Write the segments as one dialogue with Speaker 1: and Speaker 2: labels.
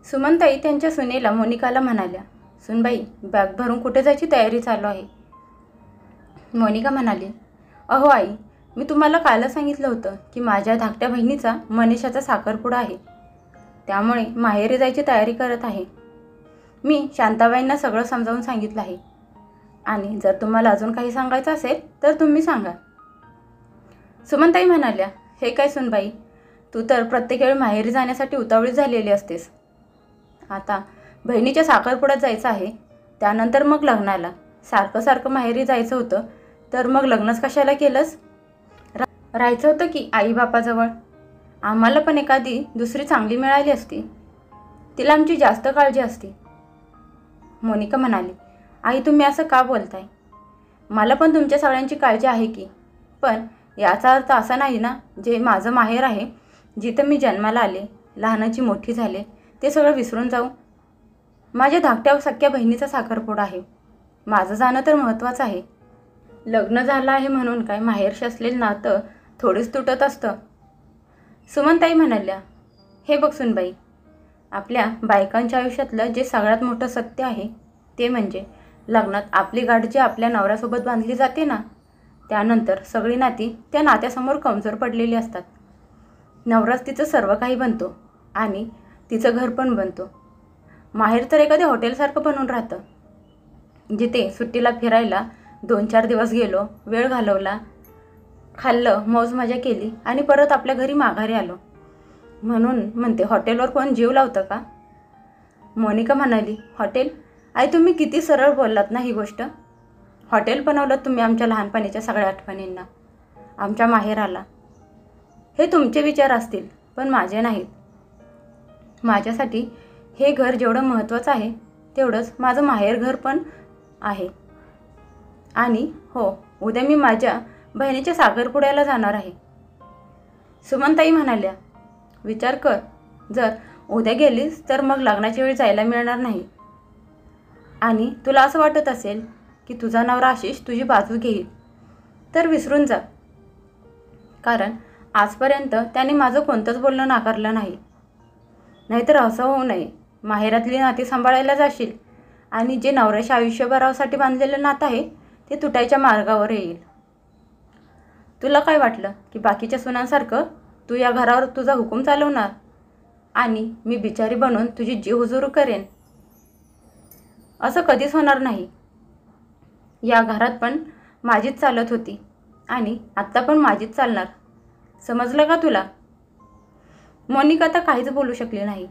Speaker 1: सुमनताई त्यांच्या सुनेला मोनिकाला म्हणाल्या, सुनबाई, बॅग भरून कुठे जायची तयारी चालू आहे? मोनिका म्हणाली, अहो आई, मी तुम्हाला कालच सांगितलं होतं की माझ्या धाकट्या बहिणीचा मनीषाचा साखरपुडा आहे, त्यामुळे माहेरी जायची तयारी करत आहे. मी शांताबाईंना सगळं समजावून सांगितलं आहे आणि जर तुम्हाला अजून काही सांगायचं असेल तर तुम्ही सांगा. सुमनताई म्हणाल्या, हे काय सुनबाई, तू तर प्रत्येक वेळी माहेरी जाण्यासाठी उतावळी झालेली असतेस. आता बहिणीच्या साखरपुड्यात जायचं आहे, त्यानंतर मग लग्नाला. सारखं सारखं माहेरी जायचं होतं तर मग लग्नच कशाला केलंस? राहायचं होतं की आईबापाजवळ. आम्हाला पण एखादी दुसरी चांगली मिळाली असती, तिला आमची जास्त काळजी असती. मोनिका म्हणाली, आई तुम्ही असं का बोलताय? मला पण तुमच्या सगळ्यांची काळजी आहे की, पण याचा अर्थ असा नाही ना जे माझं माहेर आहे, जिथं मी जन्माला आले, लहानाची मोठी झाले, ते सगळं विसरून जाऊ. माझ्या धाकट्या सख्या बहिणीचा साखरपुडा आहे, माझं जाणं तर महत्त्वाचं आहे. लग्न झालं आहे म्हणून काय माहेरशी असलेलं नातं थोडीच तुटत असतं? सुमनताई म्हणाल्या, हे बघ सुनबाई, आपल्या बायकांच्या आयुष्यातलं जे सगळ्यात मोठं सत्य आहे ते म्हणजे लग्नात आपली गाठ जी आपल्या नवऱ्यासोबत बांधली जाते ना, त्यानंतर सगळी नाती त्या नात्यासमोर कमजोर पडलेली असतात. नवराच तिचं सर्व काही बनतो आणि तिचं घर पण बनतो. माहेर तर एखाद्या हॉटेलसारखं बनून राहतं, जिथे सुट्टीला फिरायला 2-4 दिवस गेलो, वेळ घालवला, खाल्लं, मौज मजा केली आणि परत आपल्या घरी माघारी आलो. म्हणून म्हणते, हॉटेलवर कोण जीव लावतं का? मोनिका म्हणाली, हॉटेल? आई तुम्ही किती सरळ बोललात ना ही गोष्ट. हॉटेल बनवलं तुम्ही आमच्या लहानपणीच्या सगळ्या आठवणींना, आमच्या माहेराला. हे तुमचे विचार असतील पण माझे नाहीत. माझ्यासाठी हे घर जेवढं महत्त्वाचं आहे तेवढंच माझं माहेर घर पण आहे. आणि हो, उद्या मी माझ्या बहिणीच्या साखरपुड्याला जाणार आहे. सुमनताई म्हणाल्या, विचार कर, जर उद्या गेलीस तर मग लग्नाच्या वेळी जायला मिळणार नाही. आणि तुला असं वाटत असेल की तुझा नवरा आशिष तुझी बाजू घेईल तर विसरून जा, कारण आजपर्यंत त्याने माझं कोणतंच बोलणं नाकारलं नाही. नाहीतर असं होऊ नये, माहेरातली नाती सांभाळायला जाशील आणि जे नवऱ्याच्या आयुष्यभरासाठी बांधलेलं नातं आहे ते तुटायच्या मार्गावर येईल. तुला काय वाटलं की बाकीच्या सुनांसारखं तू या घरावर तुझा हुकूम चालवणार आणि मी बिचारी बनून तुझी जीव हुजूर करेन? असं कधीच होणार नाही. या घरात पण माझीच चालत होती आणि आत्ता पण माझीच चालणार. समजलं का तुला? मोनिका आता काहीच बोलू शकली नाही.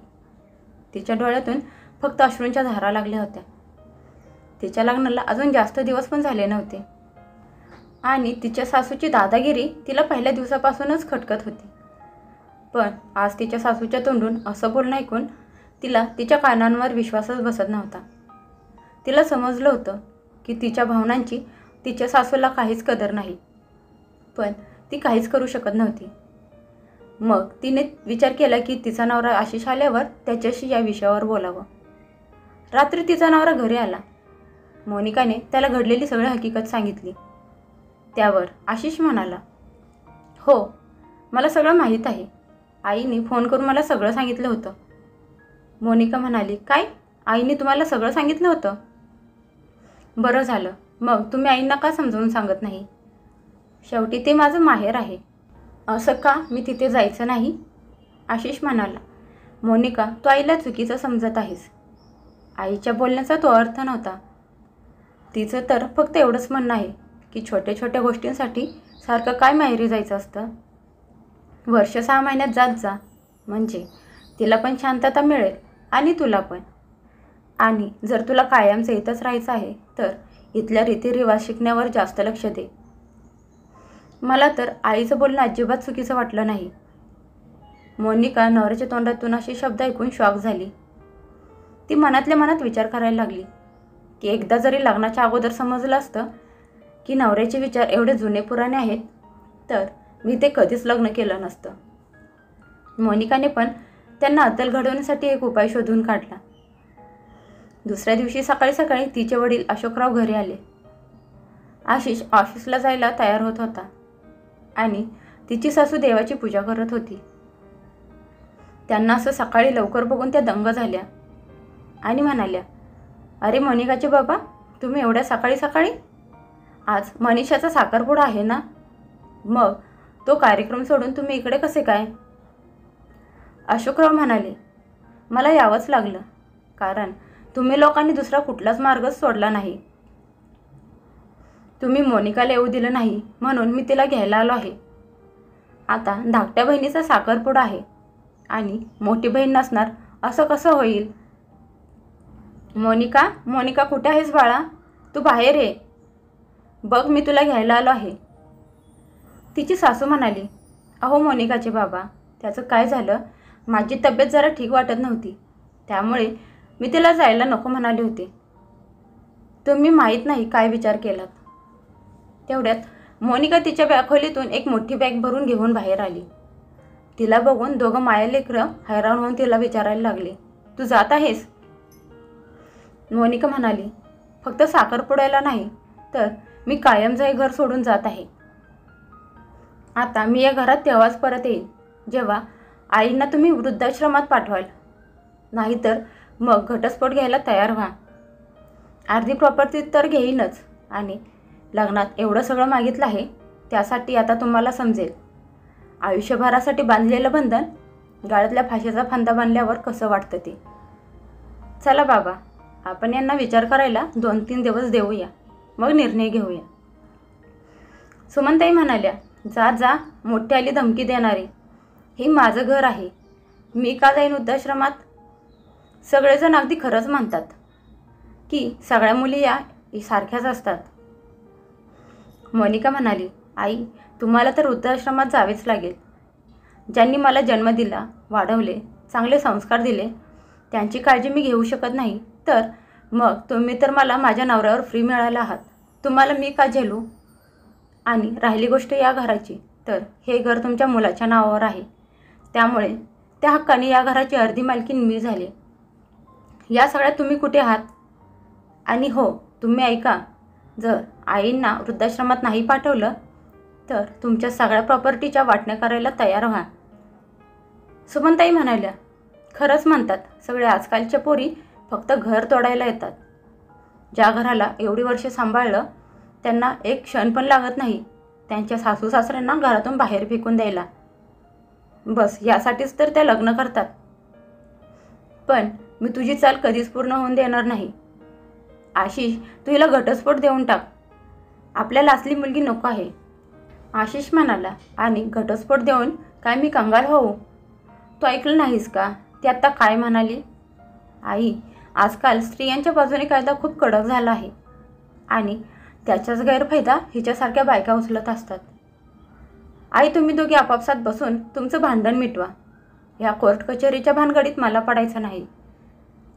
Speaker 1: तिच्या डोळ्यातून फक्त अश्रूंच्या धारा लागल्या होत्या. तिच्या लग्नाला अजून जास्त दिवस पण झाले नव्हते आणि तिच्या सासूची दादागिरी तिला पहिल्या दिवसापासूनच खटकत होती. पण आज तिच्या सासूच्या तोंडून असं बोलणं ऐकून तिला तिच्या कानांवर विश्वासच बसत नव्हता. तिला समजलं होतं की तिच्या भावनांची तिच्या सासूला काहीच कदर नाही, पण ती काहीच करू शकत नव्हती. मग तिने विचार केला की तिचा नवरा आशिष आल्यावर त्याच्याशी या विषयावर बोलावं. रात्री तिचा नवरा घरी आला. मोनिकाने त्याला घडलेली सगळी हकीकत सांगितली. त्यावर आशिष म्हणाला, हो, मला सगळं माहीत आहे. आईने फोन करून मला सगळं सांगितलं होतं. मोनिका म्हणाली, काय? आईने तुम्हाला सगळं सांगितलं होतं? बरं झालं, मग तुम्ही आईंना का समजावून सांगत नाही? शेवटी ते माझं माहेर आहे. असं का मी तिथे जायचं नाही? आशिष म्हणाला, मोनिका, तू आईला चुकीचं समजत आहेस. आईच्या बोलण्याचा तो अर्थ नव्हता. तिचं तर फक्त एवढंच म्हणणं आहे की छोट्या छोट्या गोष्टींसाठी सारखं काय माहेरी जायचं असतं? वर्ष 6 महिन्यात जात जा, म्हणजे तिला पण शांतता मिळेल आणि तुला पण. आणि जर तुला कायमचं इथंच राहायचं आहे तर इथल्या रीतिरिवाज शिकण्यावर जास्त लक्ष दे. मला तर आईचं बोलणं अजिबात चुकीचं वाटलं नाही. मोनिका नवऱ्याच्या तोंडातून असे शब्द ऐकून शॉक झाली. ती मनातल्या मनात विचार करायला लागली की एकदा जरी लग्नाच्या अगोदर समजलं असतं की नवऱ्याचे विचार एवढे जुने पुराणे आहेत तर मी ते कधीच लग्न केलं नसतं. मोनिकाने पण त्यांना अद्दल घडवण्यासाठी एक उपाय शोधून काढला. दुसऱ्या दिवशी सकाळी सकाळी तिचे वडील अशोकराव घरी आले. आशिष ऑफिसला जायला तयार होत होता आणि तिची सासू देवाची पूजा करत होती. त्यांना असं सकाळी लवकर बघून त्या दंग झाल्या आणि म्हणाल्या, अरे मोनिकाचे बाबा, तुम्ही एवढ्या सकाळी सकाळी? आज मनीषाचा साखरपुडा आहे ना, मग तो कार्यक्रम सोडून तुम्ही इकडे कसे काय? अशोकराव म्हणाले, मला यावंच लागलं, कारण तुम्ही लोकांनी दुसरा कुठलाच मार्गच सोडला नाही. तुम्ही मोनिकाला येऊ दिलं नाही म्हणून मी तिला घ्यायला आलो आहे. आता धाकट्या बहिणीचा साखरपुडा आहे आणि मोठी बहीण नसणार असं कसं होईल? मोनिका, मोनिका कुठे आहेस बाळा? तू बाहेर ये, बघ मी तुला घ्यायला आलो आहे. तिची सासू म्हणाली, अहो मोनिकाचे बाबा, त्याचं काय झालं, माझी तब्येत जरा ठीक वाटत नव्हती, त्यामुळे मी तिला जायला नको म्हणाले होते. तुम्ही माहीत नाही काय विचार केलात. तेवढ्यात मोनिका तिच्या बॅगखोलीतून एक मोठी बॅग भरून घेऊन बाहेर आली. तिला बघून दोघं माया लेकरं हैराण होऊन तिला विचारायला लागले, तू जात आहेस? मोनिका म्हणाली, फक्त साखरपुड्याला नाही तर मी कायमचं हे घर सोडून जात आहे. आता मी या घरात तेव्हाच परत येईल जेव्हा आईंना तुम्ही वृद्धाश्रमात पाठवाल, नाहीतर मग घटस्फोट घ्यायला तयार व्हा. अर्धी प्रॉपर्टी तर घेईनच, आणि लग्नात एवढं सगळं मागितलं आहे त्यासाठी आता तुम्हाला समजेल, आयुष्यभरासाठी बांधलेलं बंधन गाळ्यातल्या फाशीचा फंदा बांधल्यावर कसं वाटतं ते. चला बाबा, आपण यांना विचार करायला 2-3 दिवस देऊया, मग निर्णय घेऊया. सुमनताई म्हणाल्या, जा जा, मोठी आली धमकी देणारी, हे माझं घर आहे, मी का जाईन वृद्धाश्रमात? सगळेजण अगदी खरंच म्हणतात की सगळ्या मुली या सारख्याच असतात. मोनिका म्हणाली, आई, तुम्हाला तर वृद्धाश्रमात जावेच लागेल. ज्यांनी मला जन्म दिला, वाढवले, चांगले संस्कार दिले, त्यांची काळजी मी घेऊ शकत नाही तर मग तुम्ही तर मला माझ्या नवऱ्यावर फ्री मिळाला आहात, तुम्हाला मी का झेलू? आणि राहिली गोष्ट या घराची, तर हे घर तुमच्या मुलाच्या नावावर आहे, त्यामुळे त्या हक्काने या घराची अर्धी मालकीण मी झाले. या सगळ्यात तुम्ही कुठे आहात? आणि हो, तुम्ही ऐका, जर आईंना वृद्धाश्रमात नाही पाठवलं तर तुमच्या सगळ्या प्रॉपर्टीच्या वाटण्या करायला तयार व्हा. सुमनताई म्हणाल्या, खरंच म्हणतात, सगळे आजकालच्या पोरी फक्त घर तोडायला येतात. ज्या घराला एवढी वर्षे सांभाळलं त्यांना एक क्षण पण लागत नाही त्यांच्या सासू सासऱ्यांना घरातून बाहेर फेकून द्यायला. बस यासाठीच तर त्या लग्न करतात. पण मी तुझी चाल कधीच पूर्ण होऊन देणार नाही. आशिष, तू हिला घटस्फोट देऊन टाक, आपल्याला असली मुलगी नको आहे. आशिष म्हणाला, आणि घटस्फोट देऊन काय मी कंगाल होऊ? तू ऐकलं नाहीस का ती आत्ता काय म्हणाली? आई, आजकाल स्त्रियांच्या बाजूने कायदा खूप कडक झाला आहे आणि त्याचाच गैरफायदा हिच्यासारख्या बायका उचलत असतात. आई, तुम्ही दोघे आपापसात बसून तुमचं भांडण मिटवा. ह्या कोर्ट कचेरीच्या भानगडीत मला पडायचं नाही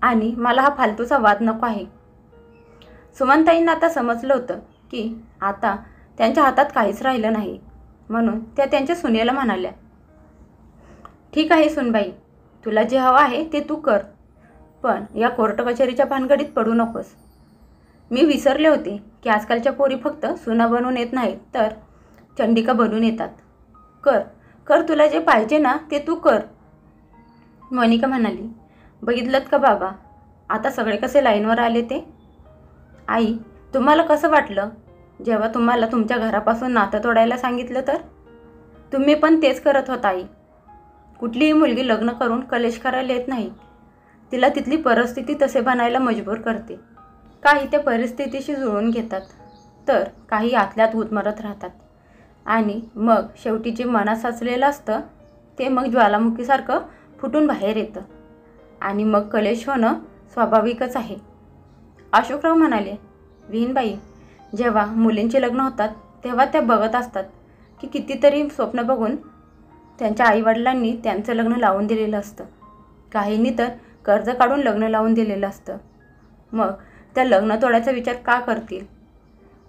Speaker 1: आणि मला हा फालतूचा वाद नको आहे. सुमनताईंना आता समजलं होतं की आता त्यांच्या हातात काहीच राहिलं नाही, म्हणून त्या त्यांच्या सुनेला म्हणाल्या, ठीक आहे सुनबाई, तुला जे हवं आहे ते तू कर, पण या कोर्ट कचेरीच्या भानगडीत पडू नकोस. मी विसरले होते की आजकालच्या पोरी फक्त सुना बनून येत नाहीत तर चंडिका बनून येतात. कर कर, तुला जे पाहिजे ना ते तू कर. मोनिका म्हणाली, बघितलं का बाबा, आता सगळे कसे लाईनवर आले ते? आई, तुम्हाला कसं वाटलं जेव्हा तुम्हाला तुमच्या घरापासून नातं तोडायला सांगितलं तर? तुम्ही पण तेच करत होता आई. कुठलीही मुलगी लग्न करून कलेश करायला येत नाही, तिला तिथली परिस्थिती तसे बनायला मजबूर करते. काही त्या परिस्थितीशी जुळून घेतात तर काही आतल्यात गुदमरत राहतात आणि मग शेवटी जे मनात साचलेलं असतं ते मग ज्वालामुखीसारखं फुटून बाहेर येतं आणि मग कलेश होणं स्वाभाविकच आहे. अशोकराव म्हणाले, विहीनबाई, जेव्हा मुलींचे लग्न होतात तेव्हा त्या बघत असतात की कितीतरी स्वप्न बघून त्यांच्या आईवडिलांनी त्यांचं लग्न लावून दिलेलं असतं. काहींनी तर कर्ज काढून लग्न लावून दिलेलं असतं. मग त्या लग्न तोडायचा विचार का करतील?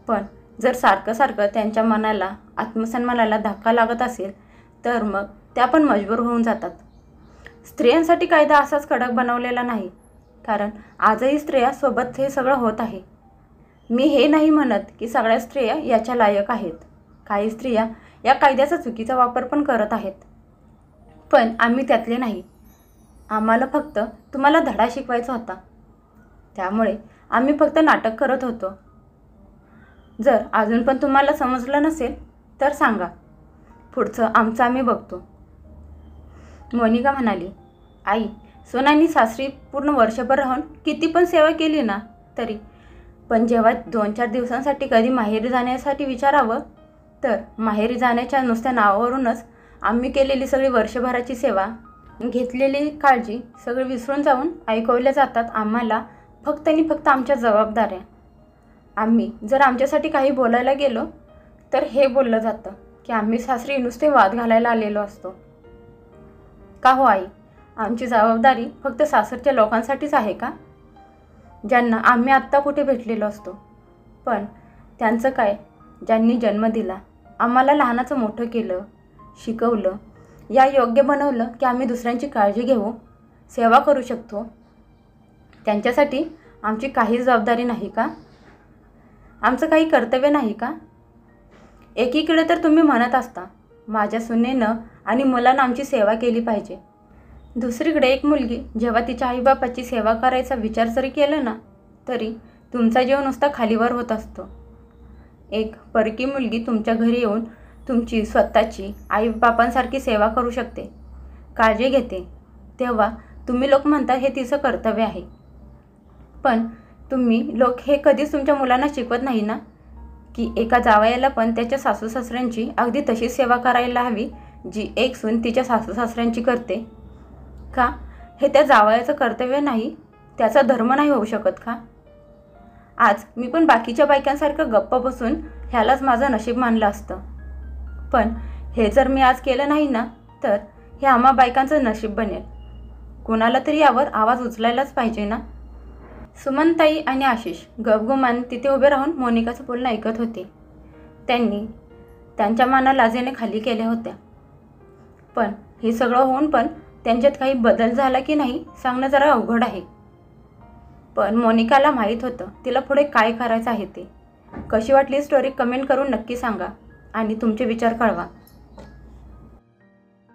Speaker 1: पण जर सारखं सारखं त्यांच्या मनाला, आत्मसन्मानाला धक्का लागत असेल तर मग त्या पण मजबूर होऊन जातात. स्त्रियांसाठी कायदा असाच कडक बनवलेला नाही, कारण आजही स्त्रियांसोबत हे सगळं होत आहे. मी हे नाही म्हणत की सगळ्या स्त्रिया याच्या लायक आहेत. काही स्त्रिया या कायद्याचा चुकीचा वापर पण करत आहेत, पण आम्ही त्यातले नाही. आम्हाला फक्त तुम्हाला धडा शिकवायचा होता, त्यामुळे आम्ही फक्त नाटक करत होतो. जर अजून पण तुम्हाला समजलं नसेल तर सांगा, पुढचं आमचं आम्ही बघतो. मोनिका म्हणाली, आई, सोनानी सासरी पूर्ण वर्षभर राहून किती पण सेवा केली ना तरी, पण जेव्हा 2-4 दिवसांसाठी कधी माहेरी जाण्यासाठी विचारावं तर माहेरी जाण्याच्या नुसत्या नावावरूनच आम्ही केलेली सगळी वर्षभराची सेवा, घेतलेली काळजी सगळं विसरून जाऊन ऐकवल्या जातात आम्हाला फक्त आणि फक्त आमच्या जबाबदाऱ्या. आम्ही जर आमच्यासाठी काही बोलायला गेलो तर हे बोललं जातं की आम्ही सासरी नुसते वाद घालायला आलेलो असतो. का हो आई, आमची जबाबदारी फक्त सासरच्या लोकांसाठीच आहे का, ज्यांना आम्ही आत्ता कुठे भेटलेलो असतो? पण त्यांचं काय, ज्यांनी जन्म दिला, आम्हाला लहानाचं मोठं केलं, शिकवलं, या योग्य बनवलं की आम्ही दुसऱ्यांची काळजी घेऊ, सेवा करू शकतो, त्यांच्यासाठी आमची काही जबाबदारी नाही का? आमचं काही कर्तव्य नाही का? एकीकडे तर तुम्ही म्हणत असता माझ्या सुनेनं आणि मुलानं आमची सेवा केली पाहिजे, दुसरीकडे एक मुलगी जेव्हा तिच्या आईबापाची सेवा करायचा विचार जरी केला ना तरी तुमचा जीव नुसता खालीवर होत असतो. एक परकी मुलगी तुमच्या घरी येऊन तुमची स्वतःची आईबापांसारखी सेवा करू शकते, काळजी घेते, तेव्हा तुम्ही लोक म्हणता हे तिचं कर्तव्य आहे. पण तुम्ही लोक हे कधीच तुमच्या मुलांना शिकवत नाही ना की एका जावयाला पण त्याच्या सासू सासऱ्यांची अगदी तशीच सेवा करायला हवी जी एक सून तिच्या सासू सासऱ्यांची करते. का हे त्या जावयाचं कर्तव्य नाही, त्याचा धर्म नाही होऊ शकत का? आज मी पण बाकीच्या बायकांसारखं गप्प बसून ह्यालाच माझं नशीब मानलं असतं, पण हे जर मी आज केलं नाही ना तर हे आम्हा बायकांचं नशीब बनेल. कुणाला तरी यावर आवाज उचलायलाच पाहिजे ना. सुमनताई आणि आशिष गपगुमान तिथे उभे राहून मोनिकाचं बोलणं ऐकत होते. त्यांनी त्यांच्या माना लाजेने खाली केल्या होत्या, पण हे सगळं होऊन पण त्यांच्यात काही बदल झाला की नाही सांगणं जरा अवघड आहे. पण मोनिकाला माहीत होतं तिला पुढे काय करायचं आहे ते. कशी वाटली स्टोरी कमेंट करून नक्की सांगा आणि तुमचे विचार कळवा.